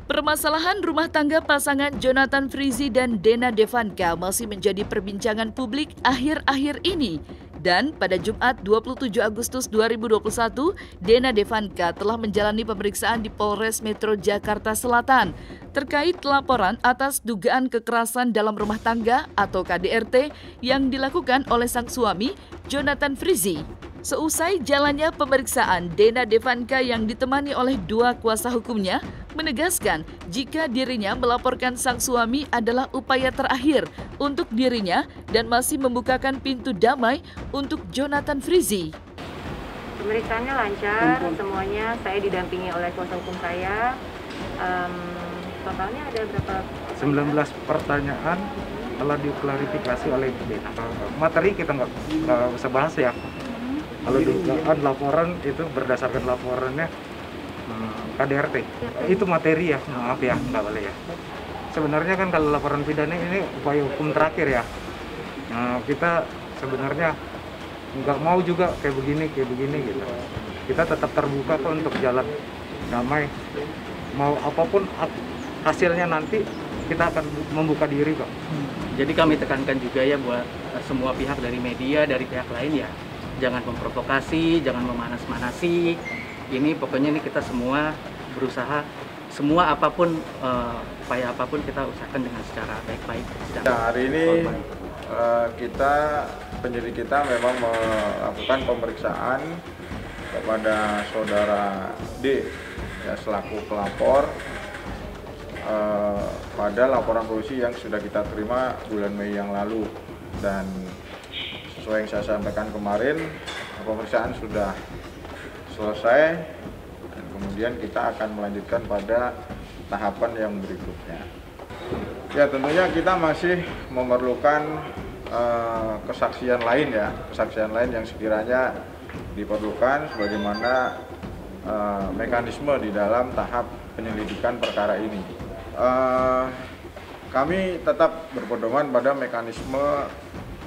Permasalahan rumah tangga pasangan Jonathan Frizzy dan Dena Devanka masih menjadi perbincangan publik akhir-akhir ini. Dan pada Jumat 27 Agustus 2021, Dena Devanka telah menjalani pemeriksaan di Polres Metro Jakarta Selatan terkait laporan atas dugaan kekerasan dalam rumah tangga atau KDRT yang dilakukan oleh sang suami, Jonathan Frizzy. Seusai jalannya pemeriksaan, Dena Devanka yang ditemani oleh dua kuasa hukumnya menegaskan jika dirinya melaporkan sang suami adalah upaya terakhir untuk dirinya dan masih membukakan pintu damai untuk Jonathan Frizzy. Pemeriksaannya lancar, semuanya saya didampingi oleh kuasa hukum saya. Totalnya ada berapa? 19 pertanyaan telah diklarifikasi oleh Dena. Materi kita nggak bisa bahas ya. Kalau dugaan laporan itu berdasarkan laporannya KDRT. Itu materi ya, maaf ya, nggak boleh ya. Sebenarnya kan kalau laporan pidana ini upaya hukum terakhir ya. Kita sebenarnya nggak mau juga kayak begini gitu. Kita tetap terbuka kok untuk jalan damai. Mau apapun hasilnya nanti kita akan membuka diri kok. Jadi kami tekankan juga ya buat semua pihak dari media, dari pihak lain ya. Jangan memprovokasi, jangan memanas-manasi. Ini pokoknya ini kita semua berusaha, semua apapun, upaya apapun kita usahakan dengan secara baik-baik. Nah, hari ini penyidik kita memang melakukan pemeriksaan kepada saudara D ya, selaku pelapor pada laporan polisi yang sudah kita terima bulan Mei yang lalu. Dan sesuai yang saya sampaikan kemarin, pemeriksaan sudah selesai dan kemudian kita akan melanjutkan pada tahapan yang berikutnya. Ya, tentunya kita masih memerlukan kesaksian lain ya, kesaksian lain yang sekiranya diperlukan sebagaimana mekanisme di dalam tahap penyelidikan perkara ini. Kami tetap berpedoman pada mekanisme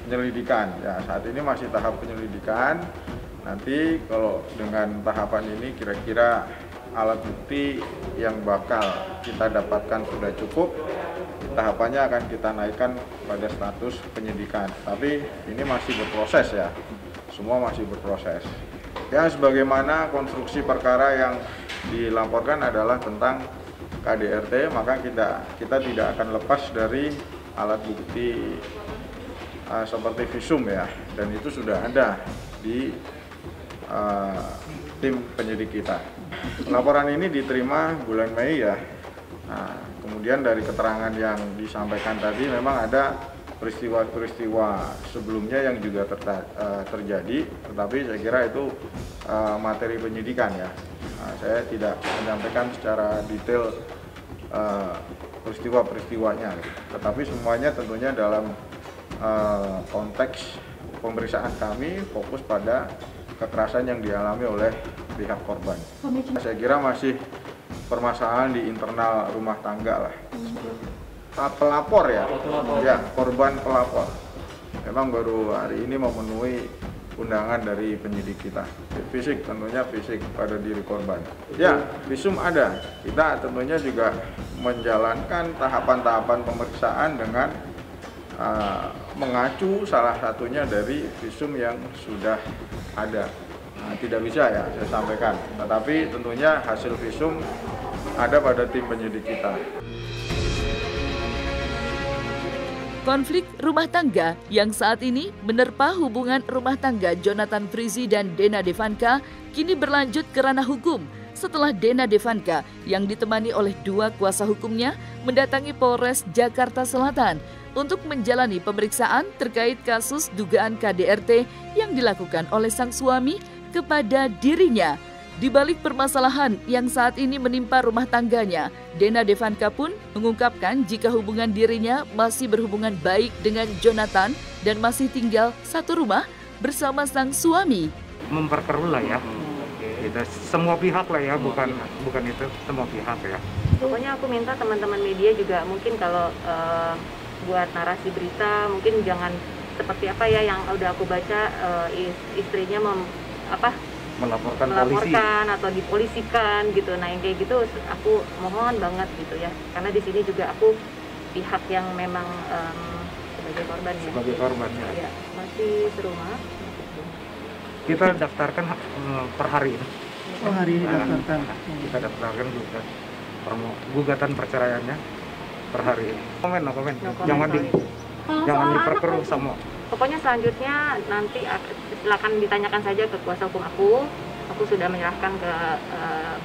penyelidikan. Ya, saat ini masih tahap penyelidikan. Nanti kalau dengan tahapan ini kira-kira alat bukti yang bakal kita dapatkan sudah cukup, tahapannya akan kita naikkan pada status penyidikan. Tapi ini masih berproses ya, semua masih berproses. Ya, sebagaimana konstruksi perkara yang dilaporkan adalah tentang KDRT, maka kita tidak akan lepas dari alat bukti seperti visum ya, dan itu sudah ada di tim penyidik kita. Laporan ini diterima bulan Mei ya. Nah, kemudian dari keterangan yang disampaikan tadi memang ada peristiwa-peristiwa sebelumnya yang juga terjadi, tetapi saya kira itu materi penyidikan ya. Nah, saya tidak menyampaikan secara detail peristiwa-peristiwanya, tetapi semuanya tentunya dalam konteks pemeriksaan kami fokus pada kekerasan yang dialami oleh pihak korban. Saya kira masih permasalahan di internal rumah tangga lah. Pelapor ya, korban pelapor. Memang baru hari ini memenuhi undangan dari penyidik kita. Fisik, tentunya fisik pada diri korban. Ya, visum ada. Kita tentunya juga menjalankan tahapan-tahapan pemeriksaan dengan mengacu salah satunya dari visum yang sudah ada. Nah, tidak bisa ya saya sampaikan, tetapi tentunya hasil visum ada pada tim penyidik kita. Konflik rumah tangga yang saat ini menerpa hubungan rumah tangga Jonathan Frizzy dan Dena Devanka kini berlanjut ke ranah hukum setelah Dena Devanka yang ditemani oleh dua kuasa hukumnya mendatangi Polres Jakarta Selatan untuk menjalani pemeriksaan terkait kasus dugaan KDRT yang dilakukan oleh sang suami kepada dirinya. Di balik permasalahan yang saat ini menimpa rumah tangganya, Dena Devanka pun mengungkapkan jika hubungan dirinya masih berhubungan baik dengan Jonathan dan masih tinggal satu rumah bersama sang suami. Memperkeruh lah ya, kita semua pihak lah ya, bukan itu, semua pihak ya. Pokoknya aku minta teman-teman media juga mungkin kalau buat narasi berita mungkin jangan seperti apa ya yang udah aku baca, istrinya melaporkan atau dipolisikan gitu. Nah yang kayak gitu aku mohon banget gitu ya, karena di sini juga aku pihak yang memang sebagai korban ya. Sebagai korban ya. Ya, masih serumah. Kita daftarkan per hari ini. Oh, hari ini daftarkan. Kita daftarkan juga gugatan perceraiannya per hari ini. Komen. Jangan diperkeruh sama. Pokoknya selanjutnya nanti silakan ditanyakan saja ke kuasa hukum aku. Aku sudah menyerahkan ke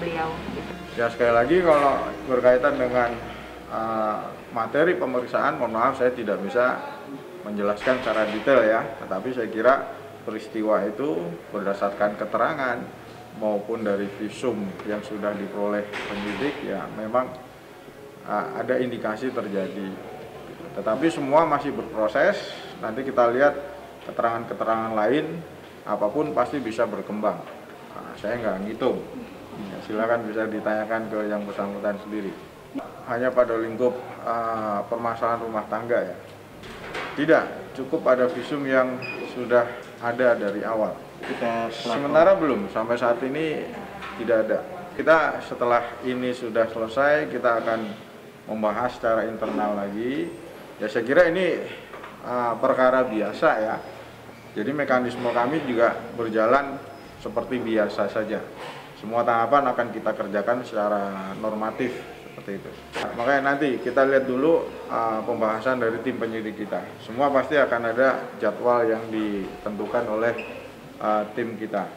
beliau. Gitu. Ya sekali lagi kalau berkaitan dengan materi pemeriksaan, mohon maaf saya tidak bisa menjelaskan secara detail ya. Tetapi saya kira peristiwa itu berdasarkan keterangan maupun dari visum yang sudah diperoleh penyidik ya memang ada indikasi terjadi. Tetapi semua masih berproses, nanti kita lihat keterangan-keterangan lain, apapun pasti bisa berkembang. Nah, saya nggak ngitung, ya, silakan bisa ditanyakan ke yang bersangkutan sendiri. Hanya pada lingkup permasalahan rumah tangga ya, tidak cukup ada visum yang sudah ada dari awal. Sementara belum, sampai saat ini tidak ada. Kita setelah ini sudah selesai, kita akan membahas secara internal lagi. Ya saya kira ini perkara biasa ya. Jadi mekanisme kami juga berjalan seperti biasa saja. Semua tahapan akan kita kerjakan secara normatif seperti itu. Makanya nanti kita lihat dulu pembahasan dari tim penyidik kita. Semua pasti akan ada jadwal yang ditentukan oleh tim kita.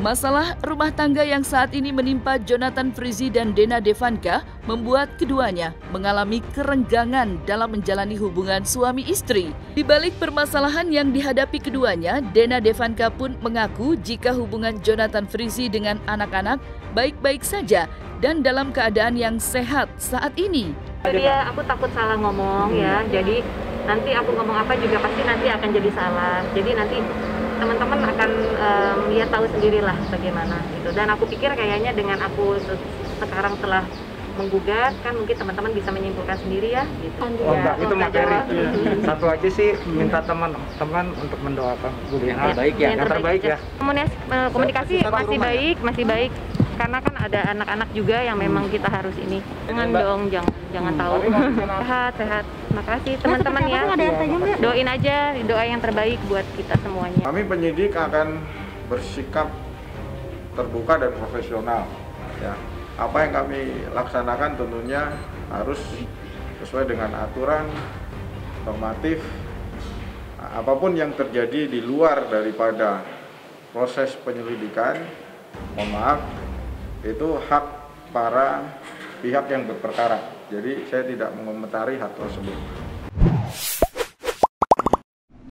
Masalah rumah tangga yang saat ini menimpa Jonathan Frizzy dan Dena Devanka membuat keduanya mengalami kerenggangan dalam menjalani hubungan suami istri. Di balik permasalahan yang dihadapi keduanya, Dena Devanka pun mengaku jika hubungan Jonathan Frizzy dengan anak-anak baik-baik saja dan dalam keadaan yang sehat saat ini. Dia aku takut salah ngomong ya, jadi nanti aku ngomong apa juga pasti nanti akan jadi salah. Jadi nanti teman-teman akan ya tahu sendirilah bagaimana gitu. Dan aku pikir kayaknya dengan aku sekarang telah menggugat kan mungkin teman-teman bisa menyimpulkan sendiri ya gitu. Oh enggak, itu materi. Satu aja sih minta teman-teman untuk mendoakan Bu Dena baik ya, yang terbaik ya. Komunikasi masih baik karena kan ada anak-anak juga yang memang kita harus ini. Jangan tahu. Sehat. Makasih teman-teman ya. Doain aja, doa yang terbaik buat kita semuanya. Kami penyidik akan bersikap terbuka dan profesional ya. Apa yang kami laksanakan tentunya harus sesuai dengan aturan normatif. Apapun yang terjadi di luar daripada proses penyelidikan, mohon maaf, itu hak para pihak yang berperkara. Jadi saya tidak mengomentari hal tersebut.